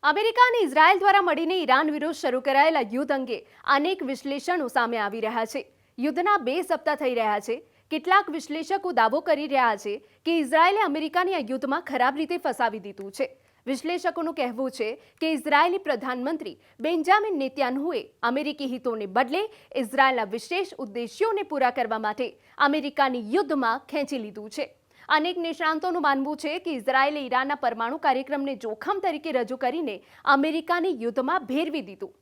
America અને Israel દ્વારા મળીને ઈરાન વિરુદ્ધ શરૂ કરાયેલા યુદ્ધ અંગે અનેક વિશ્લેષણો સામે આવી રહ્યા છે। યુદ્ધના 2 સપ્તાહ થઈ રહ્યા છે। કેટલાક વિશ્લેષકો દાવો કરી રહ્યા છે કે ઇઝરાયલે અમેરિકાને આ યુદ્ધમાં ખરાબ રીતે ફસાવી દીધું છે। વિશ્લેષકોનું કહેવું છે કે ઇઝરાયેલી પ્રધાનમંત્રી બેન્જામિન નેતન્યાહુએ અમેરિકી હિતોને બદલે ઇઝરાયલના વિશેષ ઉદ્દેશ્યોને પૂરા કરવા માટે અમેરિકાની યુદ્ધમાં ખેંચી લીધું છે। અનેક નિષ્ણાંતોનું માનવું છે કે ઇઝરાયેલે ઈરાનના પરમાણુ કાર્યક્રમને જોખમ તરીકે રજૂ કરીને અમેરિકાને યુદ્ધમાં ભેરવી દીધું।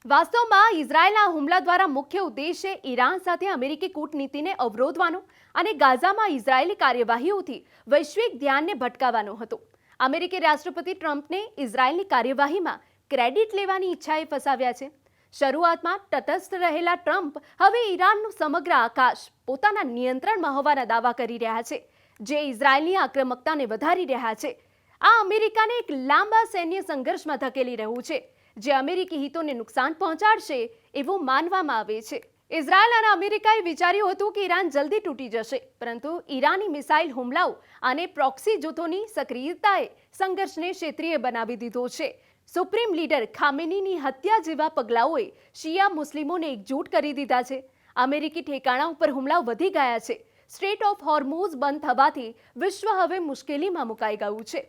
વાસ્તવમાં ઇઝરાયેલના હુમલા દ્વારા મુખ્ય ઉદ્દેશ્ય ઈરાન સાથે અમેરિકી કૂટનીતિને અવરોધવાનો અને ગાઝામાં ઇઝરાયેલી કાર્યવાહીઓથી વૈશ્વિક ધ્યાનને ભટકાવવાનો હતો। અમેરિકી રાષ્ટ્રપતિ ટ્રમ્પને ઇઝરાયેલની કાર્યવાહીમાં ક્રેડિટ લેવાની ઈચ્છાએ ફસાવ્યા છે। શરૂઆતમાં તટસ્થ રહેલા ટ્રમ્પ હવે ઈરાનનું સમગ્ર આકાશ પોતાના નિયંત્રણમાં હોવાના દાવા કરી રહ્યા છે, જે ઇઝરાયેલની આક્રમકતાને વધારી રહ્યા છે। આ અમેરિકાને એક લાંબા સૈન્ય સંઘર્ષમાં ધકેલી રહ્યું છે, જે અમેરિકી હિતોને નુકસાન પહોંચાડશે એવું માનવામાં આવે છે। ઇઝરાયેલ અને અમેરિકાએ વિચાર્યું હતું કે ઈરાન જલ્દી તૂટી જશે, પરંતુ ઈરાની મિસાઇલ હુમલાઓ અને પ્રોક્સી જૂથોની સક્રિયતાએ સંઘર્ષને ક્ષેત્રીય બનાવી દીધો છે। સુપ્રીમ લીડર ખામેનીની હત્યા જેવા પગલાઓએ શિયા મુસ્લિમોને એકજૂટ કરી દીધા છે। અમેરિકી ઠેકાણા ઉપર હુમલાઓ વધી ગયા છે। સ્ટ્રેટ ઓફ હોર્મુઝ બંધ થવાથી વિશ્વ હવે મુશ્કેલીમાં મુકાઈ ગયું છે।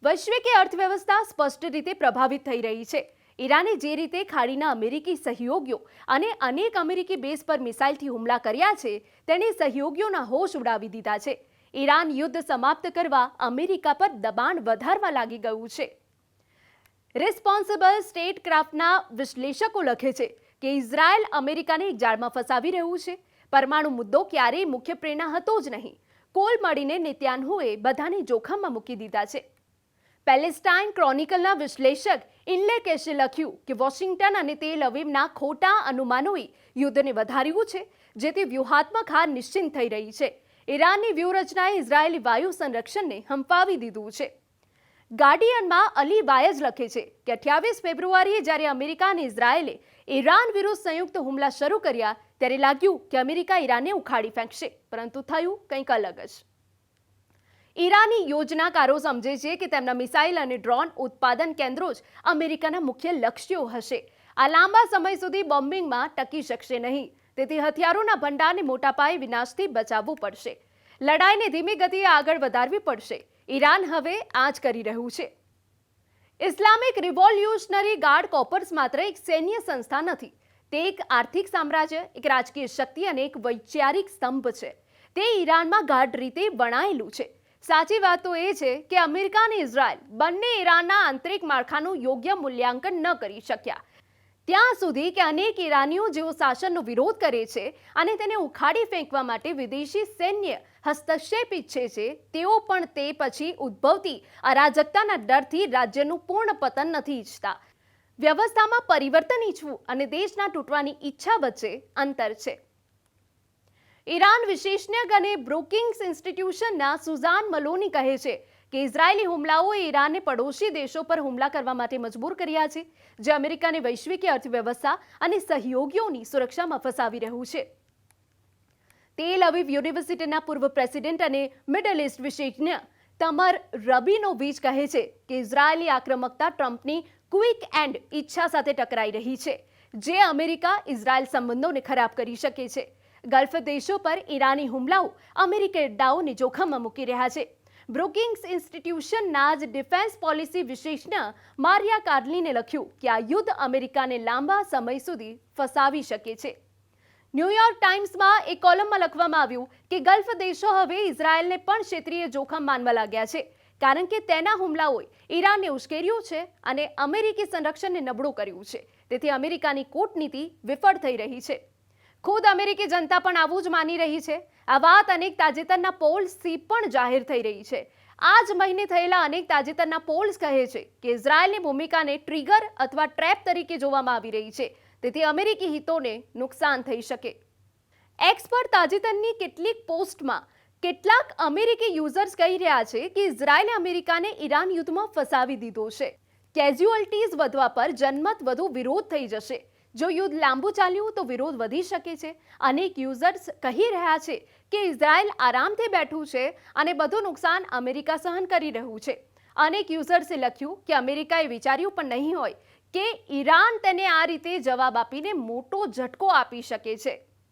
વૈશ્વિક અર્થવ્યવસ્થા સ્પષ્ટ રીતે પ્રભાવિત થઈ રહી છે। ઈરાને જે રીતે ખાડીના અમેરિકી સહયોગીઓ અને અનેક અમેરિકી બેઝ પર મિસાઇલથી હુમલા કર્યા છે, તેણે સહયોગીઓના હોશ ઉડાવી દીધા છે। ઈરાન યુદ્ધ સમાપ્ત કરવા અમેરિકા પર દબાણ વધારવા લાગી ગયું છે। રિસ્પોન્સિબલ સ્ટેટક્રાફ્ટના વિશ્લેષકો લખે છે કે ઇઝરાયલ અમેરિકાને એક જાળમાં ફસાવી રહ્યું છે। પરમાણુ મુદ્દો ક્યારેય મુખ્ય પ્રેરણા હતો જ નહીં। કોલ મળીને નેતન્યાહુએ બધાને જોખમમાં મૂકી દીધા છે। પેલેસ્ટાઇન ક્રોનિકલના વિશ્લેષક ઇનલેકેશે લખ્યું કે વોશિંગ્ટન અને તેલ અવીવના ખોટા અનુમાનોએ યુદ્ધને વધાર્યું છે, જેથી વ્યૂહાત્મક હાર નિશ્ચિત થઈ રહી છે। ઈરાનની વ્યૂહરચનાએ ઇઝરાયેલી વાયુ સંરક્ષણને હંફાવી દીધું છે। ગાર્ડિયનમાં અલી વાયજ લખે છે કે 28 ફેબ્રુઆરીએ જ્યારે અમેરિકા અને ઇઝરાયેલે ઈરાન વિરુદ્ધ સંયુક્ત હુમલા શરૂ કર્યા, ત્યારે લાગ્યું કે અમેરિકા ઈરાનને ઉખાડી ફેંકશે, પરંતુ થયું કંઈક અલગ જ। ઈરાની યોજનાકારો સમજે છે કે તેમના મિસાઇલ અને ડ્રોન ઉત્પાદન કેન્દ્રો જ અમેરિકાના મુખ્ય લક્ષ્યો હશે। આ લાંબા સમય સુધી બોમ્બિંગમાં ટકી શકશે નહીં, તેથી હથિયારોના ભંડારને મોટા પાયે વિનાશથી બચાવવું પડશે। લડાઈને ધીમી ગતિએ આગળ વધારવી પડશે। ઈરાન હવે આ જ કરી રહ્યું છે। ઇસ્લામિક રિવોલ્યુશનરી ગાર્ડ કોર્પ્સ માત્ર એક સૈન્ય સંસ્થા નથી, તે એક આર્થિક સામ્રાજ્ય, એક રાજકીય શક્તિ અને એક વૈચારિક સ્તંભ છે। તે ઈરાનમાં ગાઢ રીતે વણાયેલું છે। સાચી વાત તો એ છે કે અમેરિકા અને ઇઝરાયલ બંને ઈરાનના આંતરિક માળખાનું યોગ્ય મૂલ્યાંકન ન કરી શક્યા, ત્યાં સુધી કે અનેક ઈરાનીઓ જેઓ શાસનનો વિરોધ કરે છે અને તેને ઉખાડી ફેંકવા માટે વિદેશી સૈન્ય હસ્તક્ષેપ ઈચ્છે છે, તેઓ પણ તે પછી ઉદ્ભવતી અરાજકતાના ડરથી રાજ્યનું પૂર્ણ પતન નથી ઈચ્છતા। વ્યવસ્થામાં પરિવર્તન ઈચ્છવું અને દેશના તૂટવાની ઈચ્છા વચ્ચે અંતર છે। ઈરાન વિશેષજ્ઞ અને બ્રુકિંગ્સ ઇન્સ્ટિટ્યુશનના સુઝાન મલોની કહે છે કે ઇઝરાયેલી હુમલાઓએ ઈરાનને પડોશી દેશો પર હુમલા કરવા માટે મજબૂર કર્યા છે, જે અમેરિકાને વૈશ્વિક અર્થવ્યવસ્થા અને સહયોગીઓની સુરક્ષામાં ફસાવી રહ્યું છે। તેલ અવીવ યુનિવર્સિટીના પૂર્વ પ્રેસિડેન્ટ અને મિડલ ઇસ્ટ વિશેષજ્ઞ તમર રબિનોવિચ કહે છે કે ઇઝરાયેલી આક્રમકતા ટ્રમ્પની ક્વિક એન્ડ ઈચ્છા સાથે ટકરાઈ રહી છે, જે અમેરિકા ઇઝરાયલ સંબંધોને ખરાબ કરી શકે છે। ગલ્ફ દેશો પર ઈરાની હુમલાઓ અમેરિકી અડ્ડાઓને જોખમમાં મૂકી રહ્યા છે। બ્રુકિંગ્સ ઇન્સ્ટિટ્યુશનના જ ડિફેન્સ પોલિસી વિશેષજ્ઞ મારિયા કાર્લીને લખ્યું કે આ યુદ્ધ અમેરિકાને લાંબા સમય સુધી ફસાવી શકે છે। ન્યૂયોર્ક ટાઈમ્સમાં એક કોલમમાં લખવામાં આવ્યું કે ગલ્ફ દેશો હવે ઇઝરાયેલને પણ ક્ષેત્રીય જોખમ માનવા લાગ્યા છે, કારણ કે તેના હુમલાઓએ ઈરાનને ઉશ્કેર્યું છે અને અમેરિકી સંરક્ષણને નબળું કર્યું છે। તેથી અમેરિકાની કૂટનીતિ વિફળ થઈ રહી છે। ખુદ અમેરિકી જનતા પણ આવું જ માની રહી છે। આ વાત અનેક તાજેતરના પોલ્સથી પણ જાહેર થઈ રહી છે। આ જ મહિને થયેલા અનેક તાજેતરના પોલ્સ કહે છે કે ઇઝરાયેલની ભૂમિકાને ટ્રિગર અથવા ટ્રેપ તરીકે જોવામાં આવી રહી છે, તેથી અમેરિકી હિતોને નુકસાન થઈ શકે। એક્સ પર તાજેતરની કેટલીક પોસ્ટમાં કેટલાક અમેરિકી યુઝર્સ કહી રહ્યા છે કે ઇઝરાયેલે અમેરિકાને ઈરાન યુદ્ધમાં ફસાવી દીધો છે। કેઝ્યુઅલ્ટીઝ વધવા પર જનમત વધુ વિરોધ થઈ જશે। જો યુદ્ધ લાંબુ ચાલ્યું તો વિરોધ વધી શકે છે। અનેક યુઝર્સ કહી રહ્યા છે કે ઇઝરાયેલ આરામથી બેઠું છે અને બધું નુકસાન અમેરિકા સહન કરી રહ્યું છે। અનેક યુઝર્સે લખ્યું કે અમેરિકાએ વિચાર્યું પણ નહીં હોય કે ઈરાન તેને આ રીતે જવાબ આપીને મોટો ઝટકો આપી શકે છે.